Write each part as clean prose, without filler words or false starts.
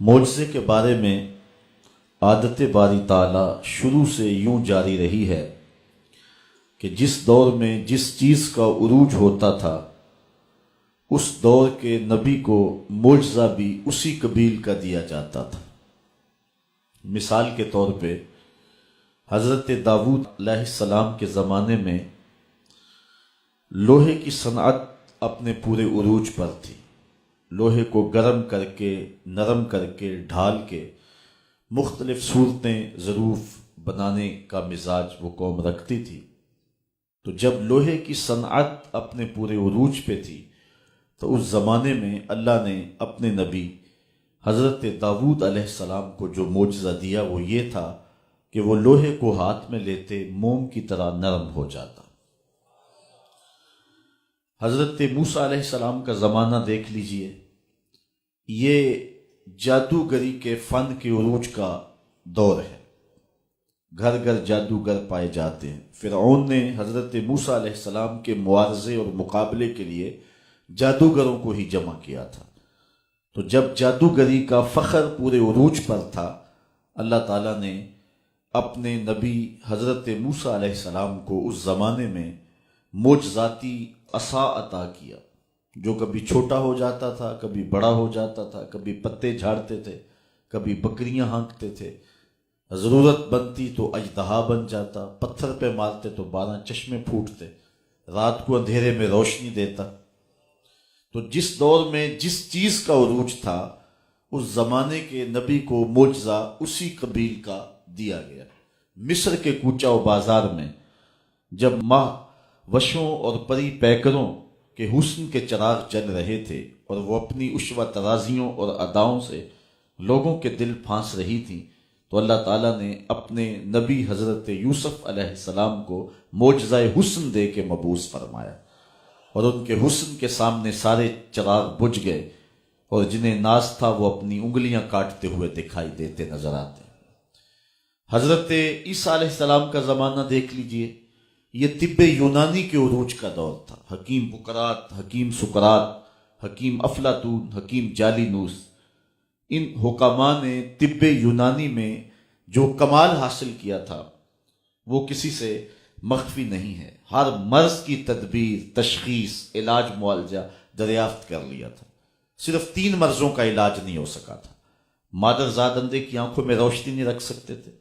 معجزے کے بارے میں عادت باری تعالیٰ شروع سے یوں جاری رہی ہے کہ جس دور میں جس چیز کا عروج ہوتا تھا اس دور کے نبی کو معجزہ بھی اسی قبیل کا دیا جاتا تھا۔ مثال کے طور پہ حضرت داؤد علیہ السلام کے زمانے میں لوہے کی صنعت اپنے پورے عروج پر تھی۔ لوہے کو گرم کر کے، نرم کر کے، ڈھال کے مختلف صورتیں ظروف بنانے کا مزاج وہ قوم رکھتی تھی۔ تو جب لوہے کی صنعت اپنے پورے عروج پہ تھی تو اس زمانے میں اللہ نے اپنے نبی حضرت داؤد علیہ السلام کو جو معجزہ دیا وہ یہ تھا کہ وہ لوہے کو ہاتھ میں لیتے موم کی طرح نرم ہو جاتا۔ حضرت موسیٰ علیہ السلام کا زمانہ دیکھ لیجئے، یہ جادوگری کے فن کے عروج کا دور ہے۔ گھر گھر جادوگر پائے جاتے ہیں۔ فرعون نے حضرت موسیٰ علیہ السلام کے معارضے اور مقابلے کے لیے جادوگروں کو ہی جمع کیا تھا۔ تو جب جادوگری کا فخر پورے عروج پر تھا، اللہ تعالیٰ نے اپنے نبی حضرت موسیٰ علیہ السلام کو اس زمانے میں معجزاتی عصا عطا کیا، جو کبھی چھوٹا ہو جاتا تھا، کبھی بڑا ہو جاتا تھا، کبھی پتے جھاڑتے تھے، کبھی بکریاں ہانکتے تھے، ضرورت بنتی تو اژدہا بن جاتا، پتھر پہ مارتے تو 12 چشمے پھوٹتے، رات کو اندھیرے میں روشنی دیتا۔ تو جس دور میں جس چیز کا عروج تھا اس زمانے کے نبی کو معجزہ اسی قبیل کا دیا گیا۔ مصر کے کوچہ و بازار میں جب ماہ وشوں اور پری پیکروں کے حسن کے چراغ جل رہے تھے اور وہ اپنی عشوہ ترازیوں اور اداؤں سے لوگوں کے دل پھانس رہی تھی، تو اللہ تعالیٰ نے اپنے نبی حضرت یوسف علیہ السلام کو معجزہ حسن دے کے مبعوث فرمایا، اور ان کے حسن کے سامنے سارے چراغ بجھ گئے، اور جنہیں ناز تھا وہ اپنی انگلیاں کاٹتے ہوئے دکھائی دیتے نظر آتے۔ حضرت عیسیٰ علیہ السلام کا زمانہ دیکھ لیجئے، یہ طب یونانی کے عروج کا دور تھا۔ حکیم بقرات، حکیم سقراط، حکیم افلاطون، حکیم جالینوس، ان حکماء نے طب یونانی میں جو کمال حاصل کیا تھا وہ کسی سے مخفی نہیں ہے۔ ہر مرض کی تدبیر، تشخیص، علاج، معالجہ دریافت کر لیا تھا۔ صرف 3 مرضوں کا علاج نہیں ہو سکا تھا۔ مادر زاد اندھے کی آنکھوں میں روشنی نہیں رکھ سکتے تھے،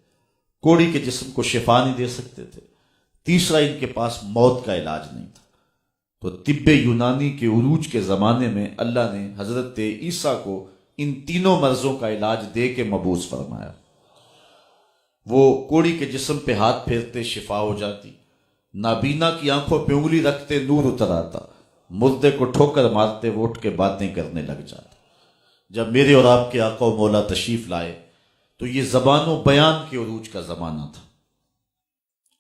کوڑی کے جسم کو شفا نہیں دے سکتے تھے، تیسرا ان کے پاس موت کا علاج نہیں تھا۔ تو طب یونانی کے عروج کے زمانے میں اللہ نے حضرت عیسیٰ کو ان 3 مرضوں کا علاج دے کے مبعوث فرمایا۔ وہ کوڑی کے جسم پہ ہاتھ پھیرتے شفا ہو جاتی، نابینا کی آنکھوں پہ انگلی رکھتے نور اتر آتا، مردے کو ٹھوکر مارتے وہ اٹھ کے باتیں کرنے لگ جاتا۔ جب میرے اور آپ کے آقا و مولا تشریف لائے تو یہ زبان و بیان کے عروج کا زمانہ تھا۔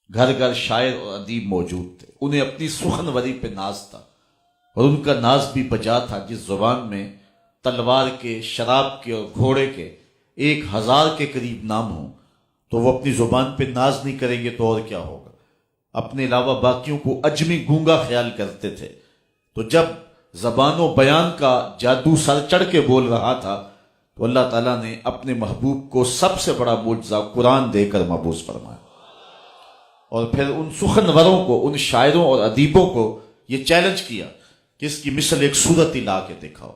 گھر گھر شاعر اور ادیب موجود تھے، انہیں اپنی سخنوری پہ ناز تھا، اور ان کا ناز بھی بجا تھا۔ جس زبان میں تلوار کے، شراب کے اور گھوڑے کے 1000 کے قریب نام ہوں تو وہ اپنی زبان پہ ناز نہیں کریں گے تو اور کیا ہوگا۔ اپنے علاوہ باقیوں کو اجمی گونگا خیال کرتے تھے۔ تو جب زبان و بیان کا جادو سر چڑھ کے بول رہا تھا تو اللہ تعالیٰ نے اپنے محبوب کو سب سے بڑا معجزہ قرآن دے کر مبعوث فرمایا، اور پھر ان سخنوروں کو، ان شاعروں اور ادیبوں کو یہ چیلنج کیا کہ اس کی مثل ایک صورت ہی لا کے دکھاؤ،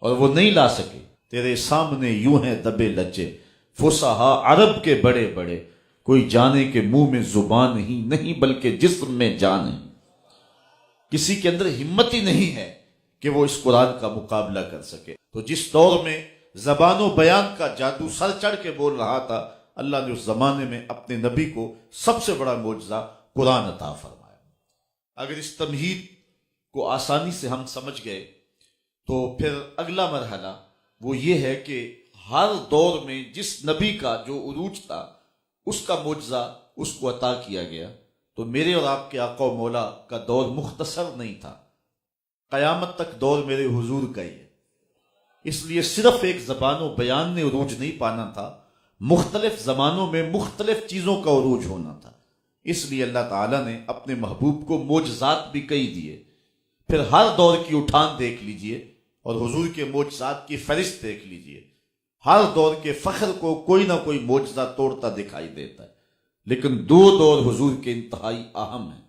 اور وہ نہیں لا سکے۔ تیرے سامنے یوں ہیں دبے لجے فصحا عرب کے بڑے بڑے، کوئی جانے کہ منہ میں زبان ہی نہیں بلکہ جسم میں جان ہے۔ کسی کے اندر ہمت ہی نہیں ہے کہ وہ اس قرآن کا مقابلہ کر سکے۔ تو جس دور میں زبان و بیان کا جادو سر چڑھ کے بول رہا تھا، اللہ نے اس زمانے میں اپنے نبی کو سب سے بڑا معجزہ قرآن عطا فرمایا۔ اگر اس تمہید کو آسانی سے ہم سمجھ گئے تو پھر اگلا مرحلہ وہ یہ ہے کہ ہر دور میں جس نبی کا جو عروج تھا اس کا معجزہ اس کو عطا کیا گیا۔ تو میرے اور آپ کے آقا و مولا کا دور مختصر نہیں تھا، قیامت تک دور میرے حضور کا ہی ہے۔ اس لیے صرف ایک زبان و بیان نے عروج نہیں پانا تھا، مختلف زمانوں میں مختلف چیزوں کا عروج ہونا تھا۔ اس لیے اللہ تعالیٰ نے اپنے محبوب کو معجزات بھی کئی دیے۔ پھر ہر دور کی اٹھان دیکھ لیجئے اور حضور کے معجزات کی فہرست دیکھ لیجئے۔ ہر دور کے فخر کو کوئی نہ کوئی معجزہ توڑتا دکھائی دیتا ہے، لیکن دو دور حضور کے انتہائی اہم ہیں۔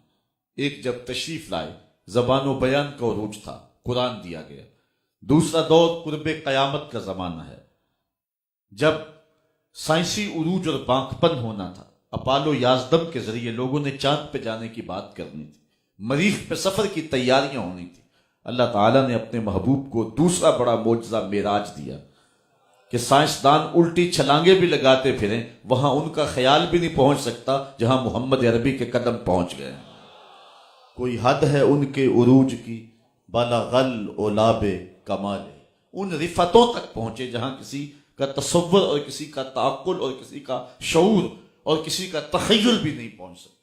ایک جب تشریف لائے، زبان و بیان کا عروج تھا، قرآن دیا گیا۔ دوسرا دور قرب قیامت کا زمانہ ہے، جب سائنسی عروج اور بانکپن ہونا تھا۔ اپالو 11 کے ذریعے لوگوں نے چاند پہ جانے کی بات کرنی تھی، مریخ پہ سفر کی تیاریاں ہونی تھی۔ اللہ تعالیٰ نے اپنے محبوب کو دوسرا بڑا معجزہ معراج دیا کہ سائنسدان الٹی چھلانگیں بھی لگاتے پھریں، وہاں ان کا خیال بھی نہیں پہنچ سکتا جہاں محمد عربی کے قدم پہنچ گئے۔ کوئی حد ہے ان کے عروج کی، بلغل اولاب کمال، ان رفتوں تک پہنچے جہاں کسی کا تصور اور کسی کا تعقل اور کسی کا شعور اور کسی کا تخیل بھی نہیں پہنچ سکتا۔